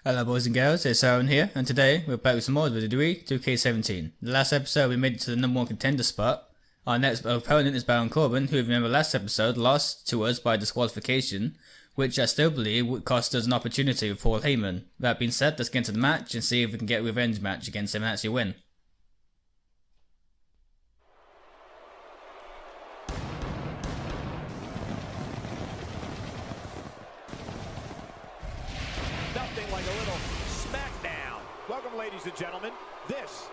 Hello boys and girls, it's Aaron here, and today we're back with some more of Wwe 2K17. In the last episode we made it to the number 1 contender spot. Our next opponent is Baron Corbin, who if you remember last episode lost to us by disqualification, which I still believe would cost us an opportunity with Paul Heyman. That being said, let's get into the match and see if we can get a revenge match against him and actually win. Nothing like a little Smackdown. Welcome, ladies and gentlemen. This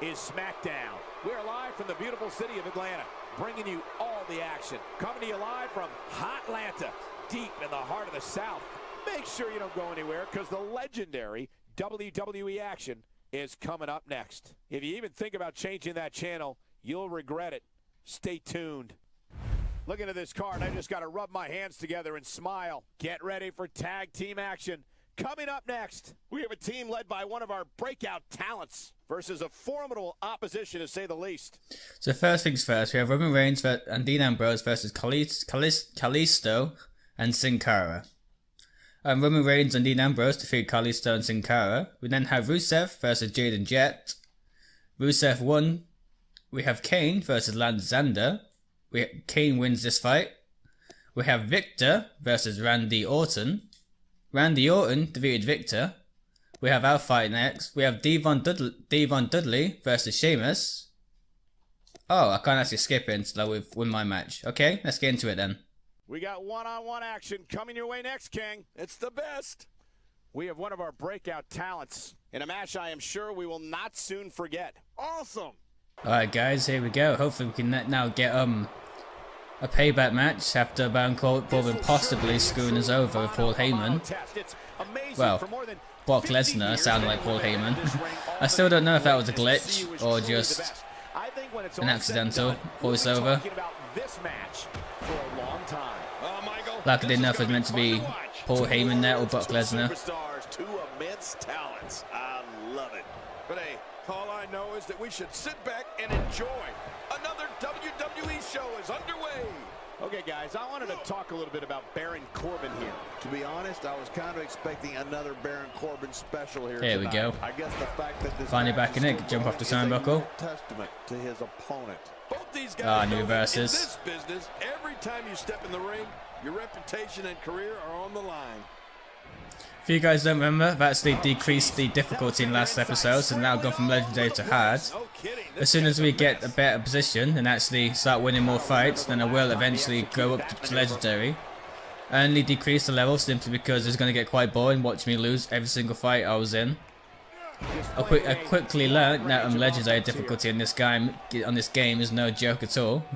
is Smackdown. We're live from the beautiful city of Atlanta, bringing you all the action. Coming to you live from Hotlanta, deep in the heart of the South. Make sure you don't go anywhere, because the legendary WWE action is coming up next. If you even think about changing that channel, you'll regret it. Stay tuned. Looking at this card, I just got to rub my hands together and smile. Get ready for tag team action. Coming up next, we have a team led by one of our breakout talents versus a formidable opposition, to say the least. So first things first, we have Roman Reigns and Dean Ambrose versus Kalisto and Sin Cara. Roman Reigns and Dean Ambrose defeat Kalisto and Sin Cara. We then have Rusev versus Jade and Jet. Rusev won. We have Kane versus Alexander. Kane wins this fight. We have Victor versus Randy Orton. Randy Orton defeated Victor. We have our fight next. We have Devon Dudley versus Sheamus. Oh, I can't actually skip it until I win my match. Okay, let's get into it then. We got one-on-one action coming your way next, King. It's the best. We have one of our breakout talents in a match I am sure we will not soon forget. Awesome. Alright guys, here we go. Hopefully we can now get a payback match after Baron Corbin possibly screwing us over with Paul Heyman. Well, Brock Lesnar sounded like Paul Heyman. I still don't know if that was a glitch or just an accidental voiceover. Like I didn't know if it was meant to be Paul Heyman there or Brock Lesnar. Two immense talents. I love it. But hey, all I know is that we should sit back and enjoy. Another WWE show is underway. Okay, guys, I wanted to talk a little bit about Baron Corbin here. To be honest, I was kind of expecting another Baron Corbin special here. Here we go. I guess the fact that this finally back in it, jump off the turnbuckle. Testament to his opponent. Both these guys new reverses. In this business, every time you step in the ring, your reputation and career are on the line. If you guys don't remember, I've actually decreased the difficulty in last episode, so now gone from legendary to hard. As soon as we get a better position and actually start winning more fights, then I will eventually go up to legendary. I only decreased the level simply because it's going to get quite boring watching me lose every single fight I was in. I quickly learned that legendary difficulty in this game is no joke at all.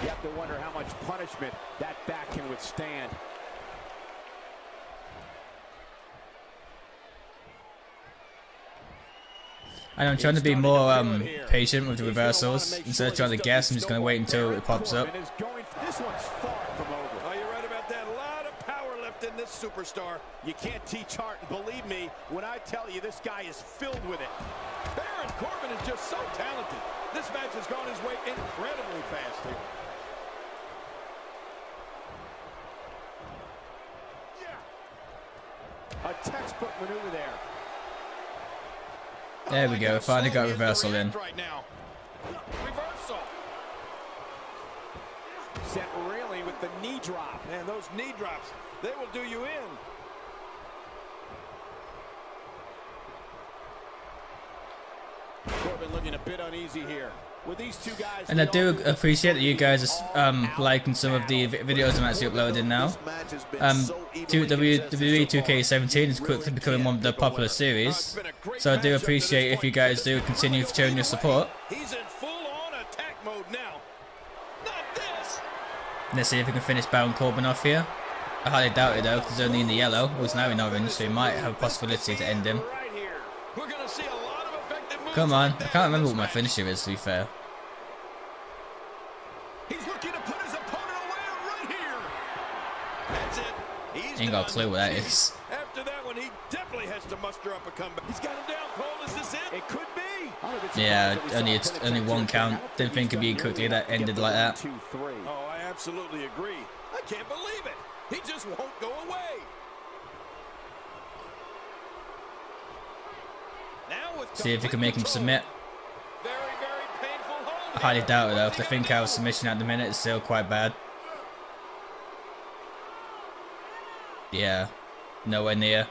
You have to wonder how much punishment that back can withstand. And I'm trying to be more patient with the reversals. Instead of trying to guess, I'm just going to wait until it pops up. This one's far from over. Oh, you're right about that. A lot of power left in this superstar. You can't teach heart, and believe me when I tell you this guy is filled with it. Baron Corbin is just so talented. This match has gone his way incredibly fast here. A textbook maneuver there. There we go, finally got reversal in. Right now. Reversal. Set really with the knee drop. Man, those knee drops, they will do you in. Corbin looking a bit uneasy here. With these two guys, and I do appreciate that you guys are liking some of the videos I'm actually uploading now. Wwe 2K17 is quickly becoming one of the popular series, so I do appreciate if you guys do continue showing your support. He's in full-on attack mode now. Not this. Let's see if we can finish Baron Corbin off here. I highly doubt it though, because he's only in the yellow. Oh, he's now in orange, so he might have a possibility to end him. We're gonna see a lot of effective moves. Come on, I can't remember what my finisher is, to be fair. He's looking to put his opponent away right here. That's it. Ain't got a clue what that is. After that one, he definitely has to muster up a comeback. He's got him down cold. Is this it? It could be. Yeah, only one count. Didn't think it'd be quickly that ended like that. Oh, I absolutely agree. I can't believe it. He just won't go away. Now with See if we can make him submit. Very, very painful hold. I highly doubt it though, because I think our submission at the minute is still quite bad. Yeah, nowhere near.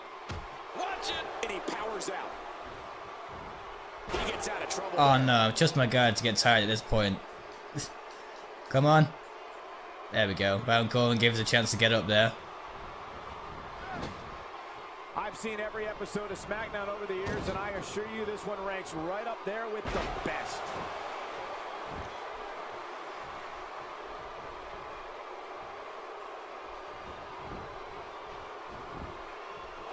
Watch it, and he powers out. He gets out of trouble. Oh no, just my guy to get tired at this point. Come on. There we go. Baron Corbin gives us a chance to get up there. I've seen every episode of Smackdown over the years, and I assure you this one ranks right up there with the best.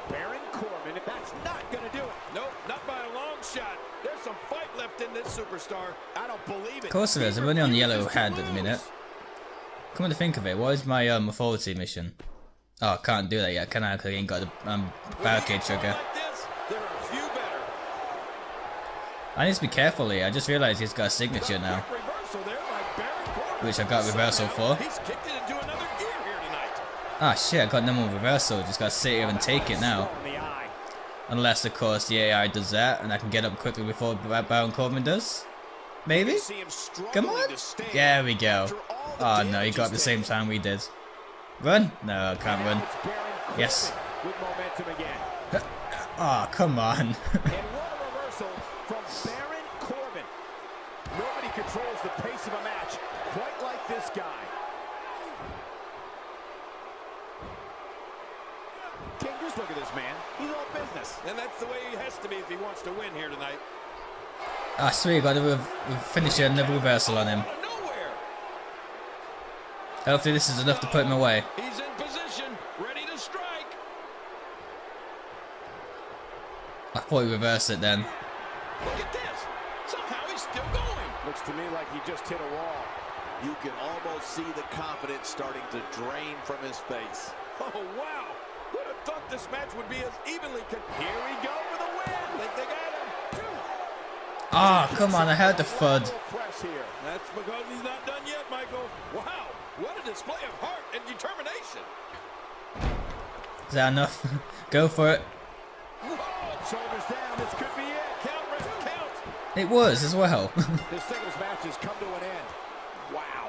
Baron Corbin, that's not going to do it. Nope, not by a long shot. There's some fight left in this superstar. I don't believe it. Of course there is. I'm only on the yellow head at the minute. Come on to think of it, what is my authority mission? Oh, I can't do that yet, can I? Because I ain't got the barricade trigger. I need to be careful here. I just realised he's got a signature now, which I got reversal for. Ah shit, I got no more reversal. Just got to sit here and take it now. Unless, of course, the AI does that and I can get up quickly before Baron Corbin does. Maybe? Come on! There we go. Oh no, he got at the same time we did. Run? No, I can't run. Yes. Oh, come on. And what a reversal from Baron Corbin. Nobody controls the pace of a match quite like this guy. King, just look at this man. He's all business. And that's the way he has to be if he wants to win here tonight. Ah, sweet, got to finish another reversal on him. Hopefully this is enough to put him away. He's in position, ready to strike. I thought he reversed it then. Look at this. Somehow he's still going. Looks to me like he just hit a wall. You can almost see the confidence starting to drain from his face. Oh, wow. Who'd have thought this match would be as evenly Here we go for the win. Think they got him. Ah, oh, come on, I heard the thud. That's because he's not done yet, Michael. Wow. What a display of heart and determination. Is that enough? Go for it. Whoa, shoulders down. This could be it. Count. It was as well. This singles match has come to an end. Wow.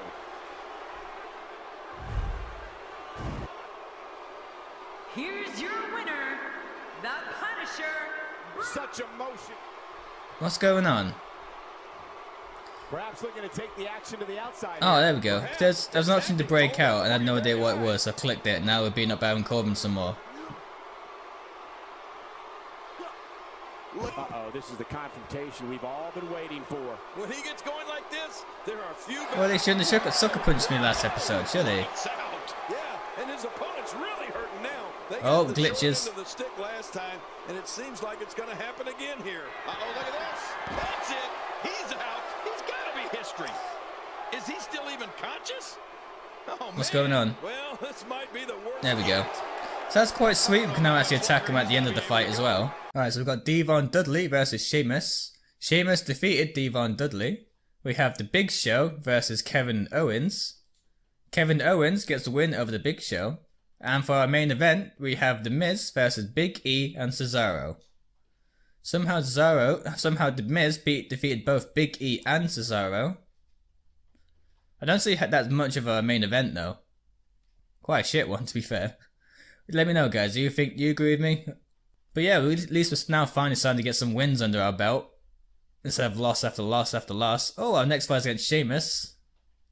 Here's your winner, the Punisher. Such emotion. What's going on? Perhaps looking to take the action to the outside. Oh, there we go. There's an option to break out, and I had no idea what it was, so I clicked it. Now we're beating up Baron Corbin some more. Uh-oh, this is the confrontation we've all been waiting for. When he gets going like this, there are a few... Well, they shouldn't have sucker punched me last episode, should they? Yeah, and his opponent's really hurting now. They Oh, got the glitches. short end of the stick last time, and it seems like it's going to happen again here. Uh-oh, look at this. That's it. He's out. He's got to be history. Is he still even conscious? Oh, What's going on? Well, this might be the worst. There we go. So that's quite sweet. We can now actually attack him at the end of the fight as well. Alright, so we've got Devon Dudley versus Sheamus. Sheamus defeated Devon Dudley. We have The Big Show versus Kevin Owens. Kevin Owens gets the win over The Big Show. And for our main event, we have The Miz versus Big E and Cesaro. Somehow The Miz defeated both Big E and Cesaro. I don't see that much of a main event though. Quite a shit one, to be fair. Let me know, guys. Do you agree with me? But yeah, at least we're now finally starting to get some wins under our belt instead of loss after loss after loss. Oh, our next fight's against Sheamus.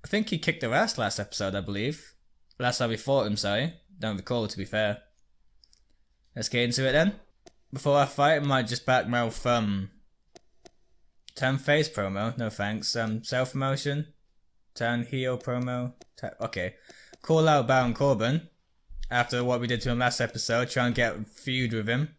I think he kicked our ass last episode, I believe. Last time we fought him, sorry. Don't recall, to be fair. Let's get into it then. Before I fight, I might just backmouth turn face promo. No thanks. Self promotion. Turn heel promo. Okay. Call out Baron Corbin. After what we did to him last episode, try and get a feud with him.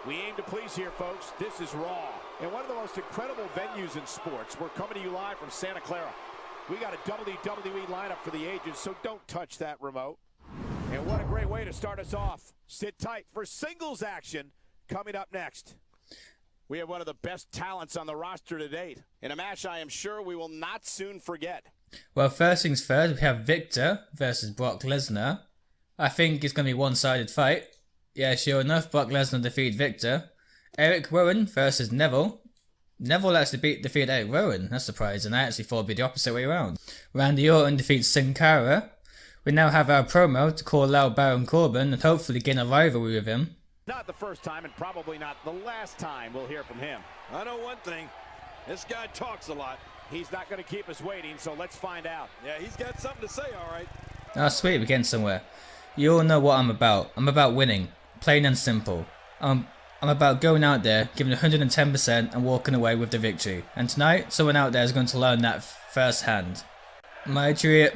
We aim to please here, folks. This is Raw. And one of the most incredible venues in sports. We're coming to you live from Santa Clara. We got a WWE lineup for the ages, so don't touch that remote. And what a great way to start us off. Sit tight for singles action coming up next. We have one of the best talents on the roster to date, in a match I am sure we will not soon forget. Well, first things first, we have Victor versus Brock Lesnar. I think it's going to be a one-sided fight. Yeah, sure enough, Brock Lesnar defeated Victor. Eric Rowan versus Neville. Neville actually defeated Eric Rowan. That's surprising. I actually thought it'd be the opposite way around. Randy Orton defeats Sin Cara. We now have our promo to call out Baron Corbin and hopefully gain a rivalry with him. Not the first time and probably not the last time we'll hear from him. I know one thing. This guy talks a lot. He's not going to keep us waiting, so let's find out. Yeah, he's got something to say, all right. Oh, sweet, we're getting somewhere. You all know what I'm about. I'm about winning. Plain and simple. I'm about going out there, giving 110% and walking away with the victory. And tonight, someone out there is going to learn that firsthand. My career,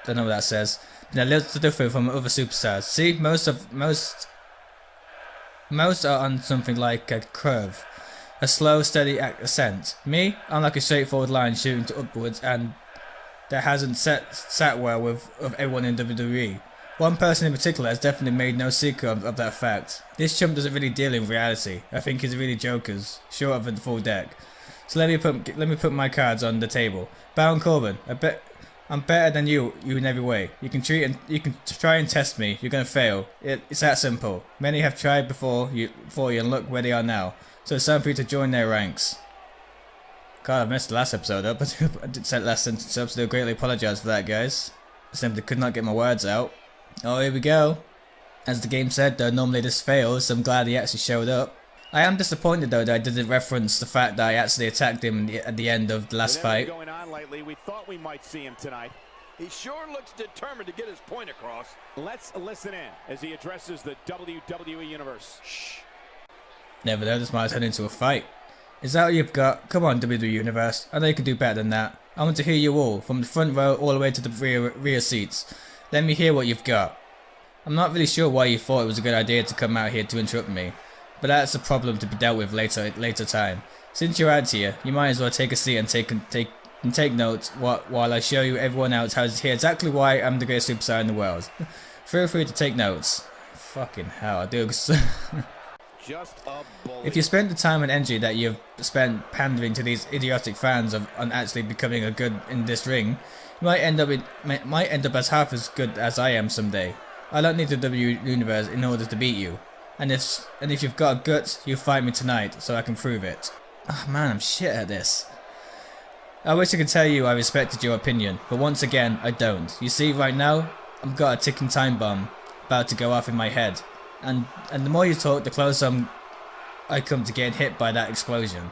don't know what that says, been a little different from other superstars. See, most are on something like a curve. A slow, steady ascent. Me, I'm like a straightforward line shooting to upwards, and that hasn't sat well with everyone in WWE. One person in particular has definitely made no secret of that fact. This chump doesn't really deal in reality. I think he's really jokers, short of the full deck. So let me put my cards on the table. Baron Corbin, I'm better than you in every way. You can try and test me. You're gonna fail. It's that simple. Many have tried before you, and look where they are now. So it's time for you to join their ranks. God, I messed the last episode up. I did set last sentence up, so I greatly apologise for that, guys. I simply could not get my words out. Oh, here we go. As the game said, though, normally this fails, so I'm glad he actually showed up. I am disappointed, though, that I didn't reference the fact that I actually attacked him at the end of the last fight. Going on lately, we thought we might see him tonight. He sure looks determined to get his point across. Let's listen in as he addresses the WWE Universe. Shh. Never know, this might turn into a fight. Is that what you've got? Come on, WWE Universe. I know you can do better than that. I want to hear you all, from the front row all the way to the rear seats. Let me hear what you've got. I'm not really sure why you thought it was a good idea to come out here to interrupt me, but that's a problem to be dealt with later time. Since you're out here, you might as well take a seat and take notes while I show you everyone else how to hear exactly why I'm the greatest superstar in the world. Feel free to take notes. Fucking hell, I do. Just a bully. If you spent the time and energy that you've spent pandering to these idiotic fans on actually becoming a good in this ring, you might end up as half as good as I am someday. I don't need the WWE Universe in order to beat you. And if you've got guts, you fight me tonight so I can prove it. Oh man, I'm shit at this. I wish I could tell you I respected your opinion, but once again, I don't. You see, right now, I've got a ticking time bomb about to go off in my head. And the more you talk, the closer I come to getting hit by that explosion.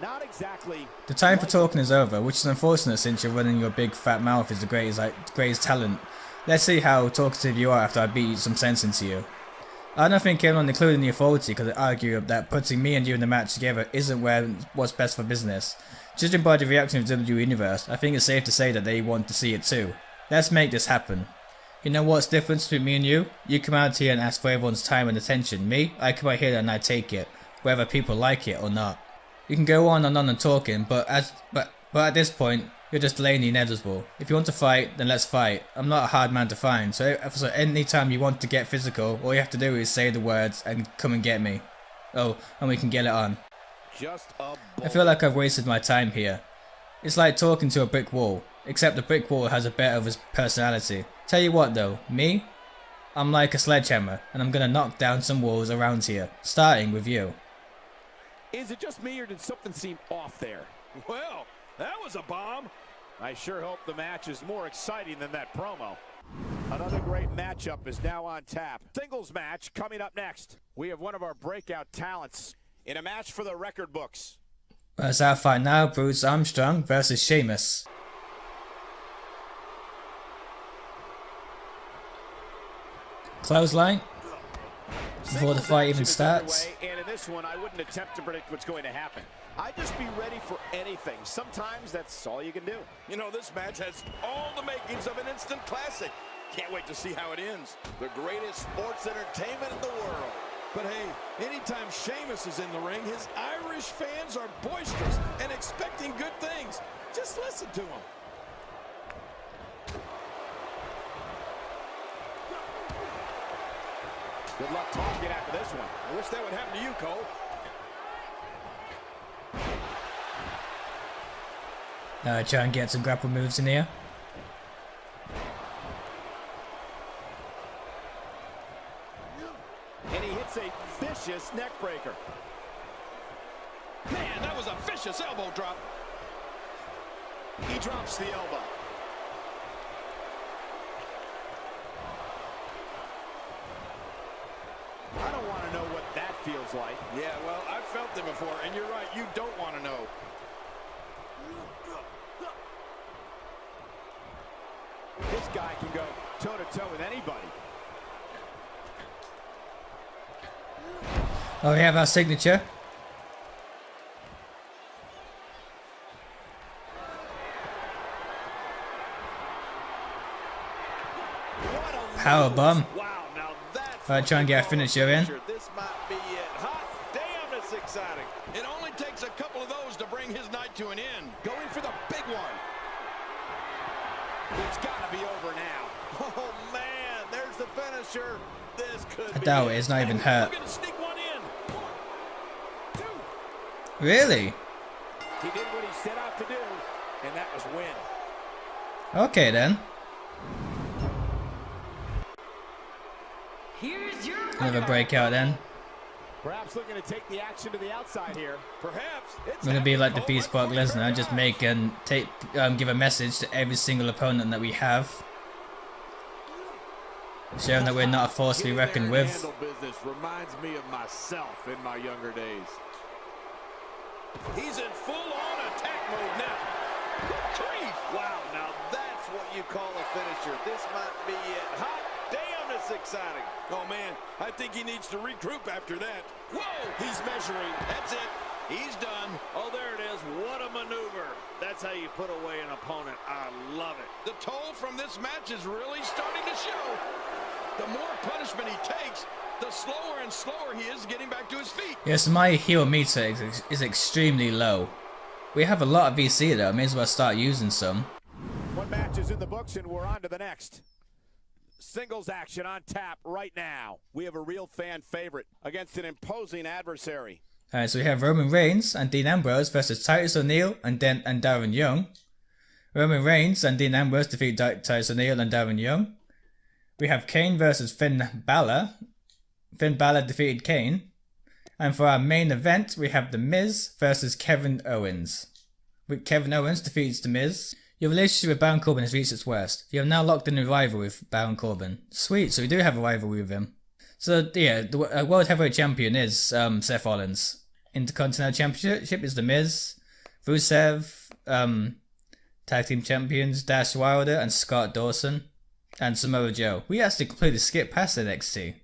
Not exactly. The time for talking is over, which is unfortunate since you're running your big fat mouth is the greatest talent. Let's see how talkative you are after I beat some sense into you. I don't think anyone, including the authority, could argue that putting me and you in the match together isn't what's best for business. Judging by the reaction of the WWE Universe, I think it's safe to say that they want to see it too. Let's make this happen. You know what's the difference between me and you? You come out here and ask for everyone's time and attention. Me, I come out here and I take it, whether people like it or not. You can go on and talking, but at this point, you're just delaying the inevitable. If you want to fight, then let's fight. I'm not a hard man to find, so anytime you want to get physical, all you have to do is say the words and come and get me. Oh, and we can get it on. Just a I feel like I've wasted my time here. It's like talking to a brick wall, except the brick wall has a bit of his personality. Tell you what though, me? I'm like a sledgehammer, and I'm gonna knock down some walls around here, starting with you. Is it just me or did something seem off there? Well, that was a bomb. I sure hope the match is more exciting than that promo. Another great matchup is now on tap. Singles match coming up next. We have one of our breakout talents in a match for the record books. As our fight now, Bruce Armstrong versus Sheamus. Clothesline before the fight even starts. And in this one, I wouldn't attempt to predict what's going to happen. I'd just be ready for anything. Sometimes that's all you can do. You know, this match has all the makings of an instant classic. Can't wait to see how it ends. The greatest sports entertainment in the world. But hey, anytime Sheamus is in the ring, his Irish fans are boisterous and expecting good things. Just listen to him. Good luck talking after this one. I wish that would happen to you, Cole. Try and get some grapple moves in here. And he hits a vicious neck breaker. Man, that was a vicious elbow drop. He drops the elbow. I don't want to know what that feels like. Yeah, well, I've felt it before, and you're right, you don't want to know. This guy can go toe-to-toe with anybody. Oh, we have our signature. Power bomb. Wow, now that's Alright, try and get a finisher in. This might be it. Hot damn, it's exciting. It only takes a couple of those to bring his night to an end. Going for the big one. It's got to be over now. Oh man, there's the finisher. This could I be doubt it. it's not even hurt. We're gonna sneak one in. 1, 2. Really? He did what he set out to do, and that was win. Okay then. Here's your Another winner. breakout then. Perhaps looking to take the action to the outside here. Perhaps. I'm gonna be like the Beast Brock Lesnar, just make and take, give a message to every single opponent that we have, showing that we're not a force to be reckoned with. Handle business reminds me of myself in my younger days. He's in full-on attack mode now. Good grief. Wow, now that's what you call a finisher. This might be it. Hot damn, it's exciting. Oh, man, I think he needs to regroup after that. Whoa, he's measuring. That's it. He's done. Oh, there it is. What a maneuver. That's how you put away an opponent. I love it. The toll from this match is really starting to show. The more punishment he takes, the slower and slower he is getting back to his feet. Yes, my heal meter is extremely low. We have a lot of VC though, may as well start using some. One match is in the books, and we're on to the next. Singles action on tap right now. We have a real fan favorite against an imposing adversary. Alright, so we have Roman Reigns and Dean Ambrose versus Titus O'Neil and Darren Young. Roman Reigns and Dean Ambrose defeat Titus O'Neil and Darren Young. We have Kane versus Finn Balor. Finn Balor defeated Kane. And for our main event, we have The Miz versus Kevin Owens. Kevin Owens defeats The Miz. Your relationship with Baron Corbin has reached its worst. You have now locked in a rival with Baron Corbin. Sweet, so we do have a rivalry with him. So yeah, the World Heavyweight Champion is Seth Rollins. Intercontinental Championship is The Miz. Rusev, Tag Team Champions, Dash Wilder and Scott Dawson. And Samoa Joe. We actually completely skipped past NXT.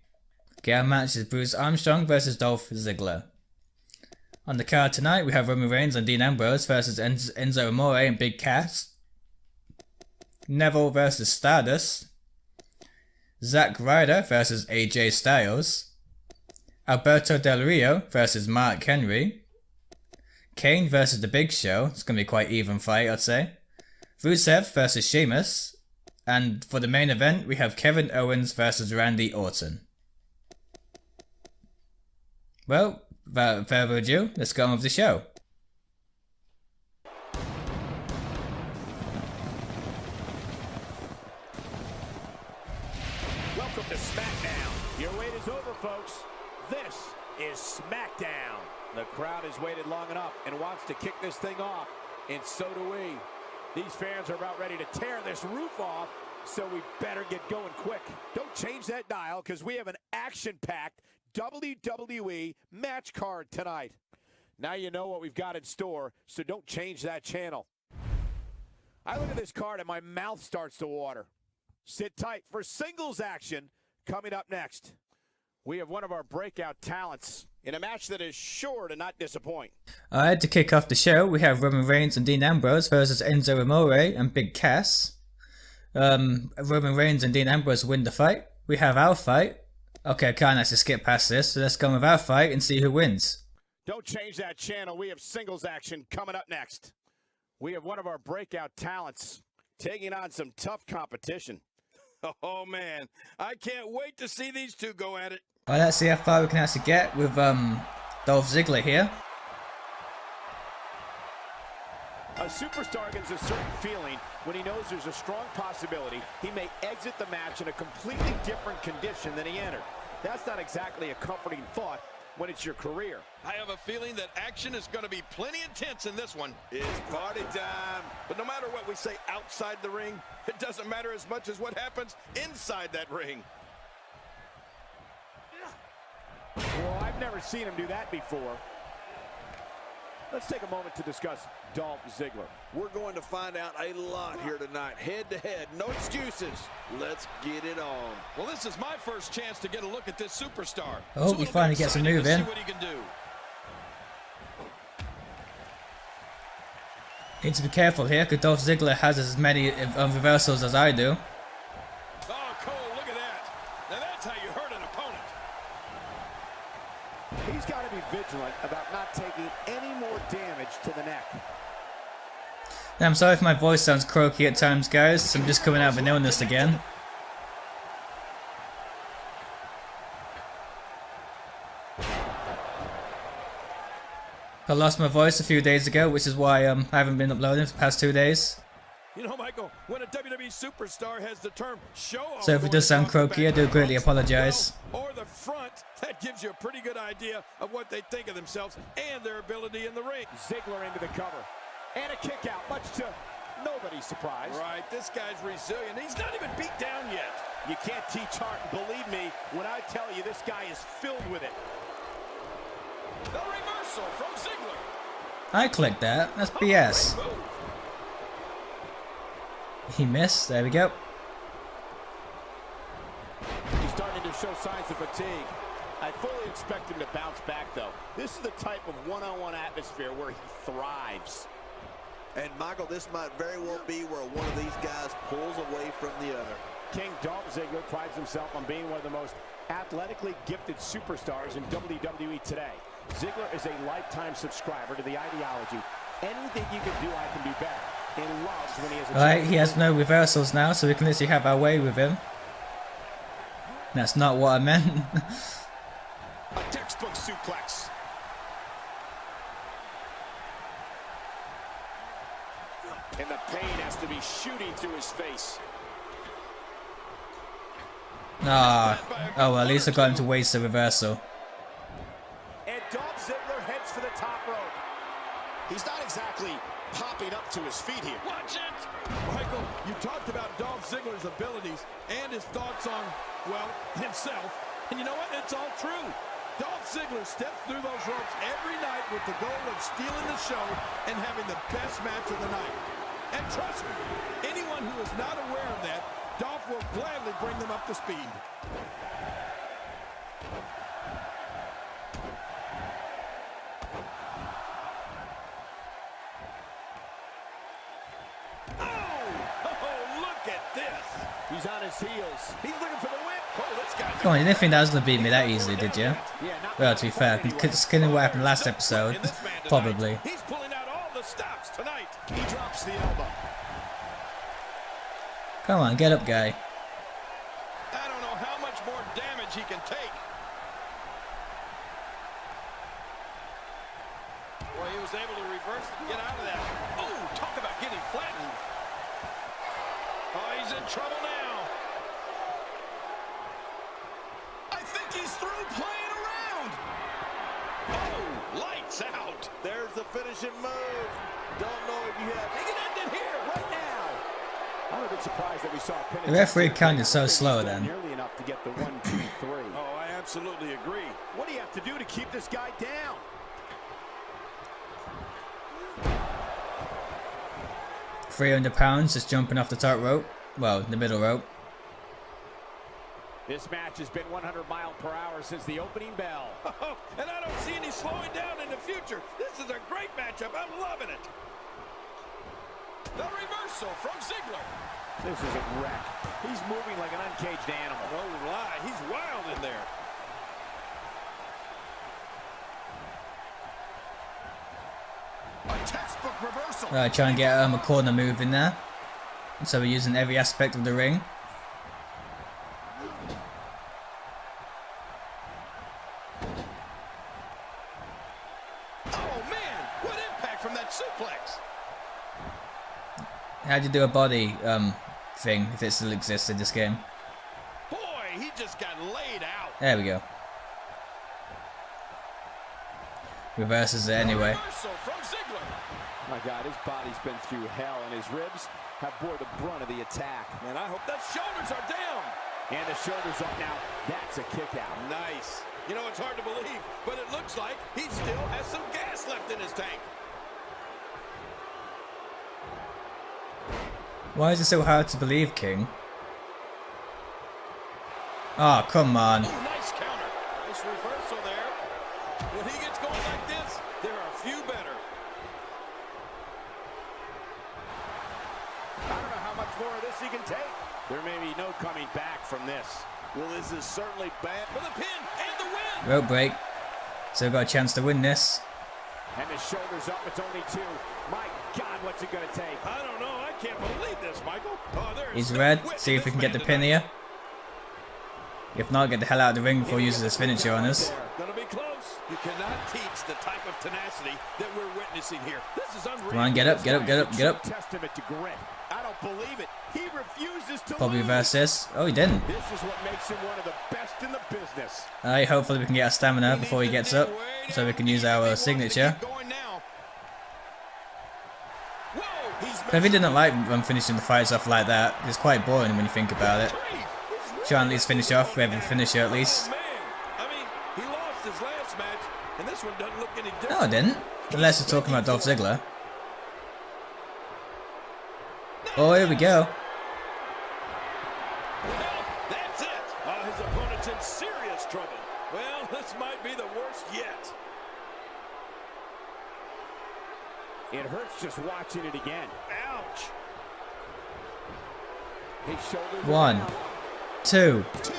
Okay, our match is Bruce Armstrong versus Dolph Ziggler. On the card tonight, we have Roman Reigns and Dean Ambrose versus Enzo Amore and Big Cass. Neville versus Stardust. Zack Ryder versus AJ Styles. Alberto Del Rio versus Mark Henry. Kane versus The Big Show. It's going to be quite even fight, I'd say. Rusev versus Sheamus. And for the main event, we have Kevin Owens versus Randy Orton. Well, without further ado, let's go on with the show. Welcome to Smackdown. Your wait is over, folks. This is Smackdown. The crowd has waited long enough and wants to kick this thing off, and so do we. These fans are about ready to tear this roof off, so we better get going quick. Don't change that dial, because we have an action-packed WWE match card tonight. Now you know what we've got in store, so don't change that channel. I look at this card and my mouth starts to water. Sit tight for singles action coming up next. We have one of our breakout talents in a match that is sure to not disappoint. Alright, to kick off the show, we have Roman Reigns and Dean Ambrose versus Enzo Amore and Big Cass. Roman Reigns and Dean Ambrose win the fight. We have our fight. Okay, I can't actually skip past this, so let's go with our fight and see who wins. Don't change that channel. We have singles action coming up next. We have one of our breakout talents taking on some tough competition. Oh, man. I can't wait to see these two go at it. Well, let's see how far we can actually get with Dolph Ziggler here. A superstar gets a certain feeling when he knows there's a strong possibility he may exit the match in a completely different condition than he entered. That's not exactly a comforting thought when it's your career. I have a feeling that action is going to be plenty intense in this one. It's party time. But no matter what we say outside the ring, it doesn't matter as much as what happens inside that ring. Well, I've never seen him do that before. Let's take a moment to discuss Dolph Ziggler. We're going to find out a lot here tonight. Head to head, no excuses. Let's get it on. Well, this is my first chance to get a look at this superstar. Oh, he finally gets a move in. See what he can do. Need to be careful here, because Dolph Ziggler has as many reversals as I do. Oh, Cole, look at that. Now that's how you hurt an opponent. He's got to be vigilant about not taking any more damage to the neck. Now, I'm sorry if my voice sounds croaky at times, guys. I'm just coming out of an illness again. I lost my voice a few days ago, which is why I haven't been uploading for the past 2 days. You know, Michael, when a WWE superstar has the term show off, So if it does sound croaky, I do greatly apologise. Or the front, that gives you a pretty good idea of what they think of themselves and their ability in the ring. Ziggler into the cover. And a kick out, much to nobody's surprise. Right, this guy's resilient. He's not even beat down yet. You can't teach heart, and believe me when I tell you this guy is filled with it. The reversal from Ziggler. I clicked that. That's BS. Great move. He missed. There we go. He's starting to show signs of fatigue. I fully expect him to bounce back, though. This is the type of one-on-one atmosphere where he thrives. And, Michael, this might very well be where one of these guys pulls away from the other. King Dolph Ziggler prides himself on being one of the most athletically gifted superstars in WWE today. Ziggler is a lifetime subscriber to the ideology. Anything you can do, I can do better. And loves when he has a Alright, he has no reversals now, so we can literally have our way with him. That's not what I meant. A textbook suplex. And the pain has to be shooting through his face. Ah, oh well, at least I got him to waste the reversal. And Dolph Ziggler heads for the top rope. He's not exactly popping up to his feet here. Watch it! Michael, you talked about Dolph Ziggler's abilities and his thoughts on, well, himself. And you know what? It's all true. Dolph Ziggler steps through those ropes every night with the goal of stealing the show and having the best match of the night. And trust me, anyone who is not aware of that, Dolph will gladly bring them up to speed. He's on his heels. He's looking for the win. Oh, this guy's Come on, you didn't think that was going to beat me that easily, did you? Well, to be fair, considering what happened last episode, probably. He's pulling out all the stops tonight. He drops the elbow. Come on, get up, guy. I don't know how much more damage he can take. Boy, he was able to reverse and get out of that. Oh, talk about getting flattened. Oh, he's in trouble now. I think he's through playing around. Oh, lights out. There's the finishing move. Don't know if you have... He can end it here, right now. I'm a bit surprised that we saw a pin. The referee counted so slow then. Nearly enough to get the 1, 2, 3. Oh, I absolutely agree. What do you have to do to keep this guy down? £300 just jumping off the top rope. Well, the middle rope. This match has been 100 miles per hour since the opening bell. Oh, and I don't see any slowing down in the future. This is a great matchup. I'm loving it. The reversal from Ziggler. This is a wreck. He's moving like an uncaged animal. No lie, he's wild in there. A Textbook reversal. Right, try and get a corner move in there. So we're using every aspect of the ring. Oh man, what impact from that suplex. How do you do a body thing if it still exists in this game? Boy, he just got laid out. There we go. Reverses it anyway. Reversal from Ziggler. My God, his body's been through hell, and his ribs have bore the brunt of the attack. And I hope that shoulders are down. And the shoulders up now. That's a kick out. Nice. You know, it's hard to believe, but it looks like he still has some gas left in his tank. Why is it so hard to believe, King? Oh, come on. Ooh, nice counter. Nice reversal there. When he gets going like this, there are a few better. I don't know how much more of this he can take. There may be no coming back from this. Well, this is certainly bad. For the pin and the win. Rope break. So we've got a chance to win this. And the shoulders up, it's only 2. My God, what's it going to take? I don't know. I can't believe this, Michael. Oh, there is He's no red. quit See in if we this can get the man pin tonight. here. If not, get the hell out of the ring before he uses his finisher on us. Gonna be close. You cannot teach the type of tenacity that we're witnessing here. This is unreal. Come on, get up, get up, get up, get up. Testament to grit. I don't believe it. He refuses to Probably lose. reverse this. Oh, he didn't. This is what makes him one of the best in the business. Alright, hopefully we can get our stamina before he gets up. So we can use our signature. But if he didn't like finishing the fights off like that, it's quite boring when you think about it. Try and at least finish off with a finisher at least. Man, I mean, he lost his last match, and this one doesn't look any different. No, I didn't. Unless we're talking about Dolph Ziggler. Oh, here we go. Well, that's it. His opponent's in serious trouble. Well, this might be the worst yet. It hurts just watching it again. Ouch. His shoulders 1, 2. 2.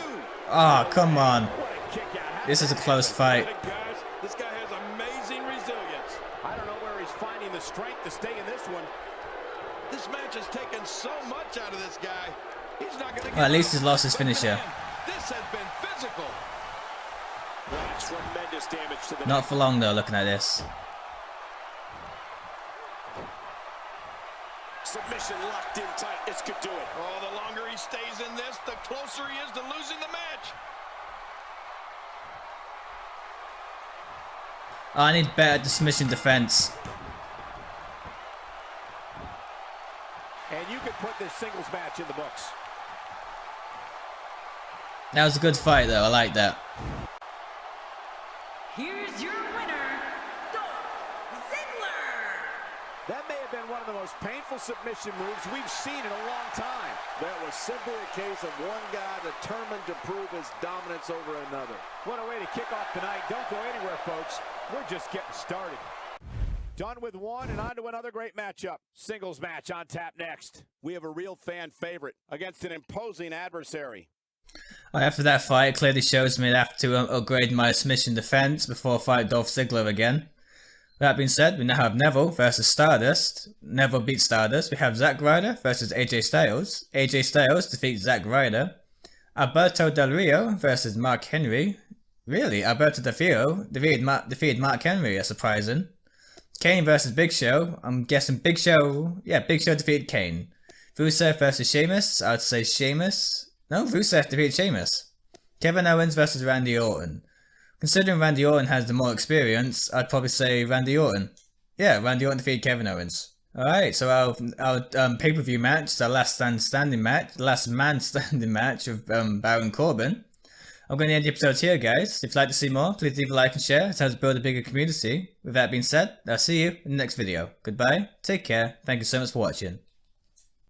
Oh, come on. What a kick out. This is a close fight. Guys, this guy has amazing resilience. I don't know where he's finding the strength to stay in this one. This match has taken so much out of this guy. He's not going to Well, at least he's lost his finisher. This has been physical. Tremendous damage to the Not for long though, looking at this. Submission locked in tight. This could do it. Oh, the longer he stays in this, the closer he is to losing the match. Oh, I need better submission defense. And you can put this singles match in the books. That was a good fight though, I like that. Here's your winner, Dolph Ziggler. That may have been one of the most painful submission moves we've seen in a long time. That was simply a case of one guy determined to prove his dominance over another. What a way to kick off tonight. Don't go anywhere, folks. We're just getting started. Done with one and on to another great matchup. Singles match on tap next. We have a real fan favorite against an imposing adversary. After that fight, it clearly shows me I have to upgrade my submission defense before I fight Dolph Ziggler again. That being said, we now have Neville versus Stardust. Neville beats Stardust. We have Zack Ryder versus AJ Styles. AJ Styles defeats Zack Ryder. Alberto Del Rio versus Mark Henry. Really? Alberto Del Rio defeated Mark Henry, that's surprising. Kane versus Big Show. I'm guessing Big Show. Yeah, Big Show defeated Kane. Rusev versus Sheamus. I'd say Sheamus. No, Rusev defeated Sheamus. Kevin Owens versus Randy Orton. Considering Randy Orton has the more experience, I'd probably say Randy Orton. Yeah, Randy Orton defeated Kevin Owens. Alright, so our pay-per-view match, the last man standing match of Baron Corbin. I'm going to end the episode here, guys. If you'd like to see more, please leave a like and share. It helps build a bigger community. With that being said, I'll see you in the next video. Goodbye, take care, thank you so much for watching.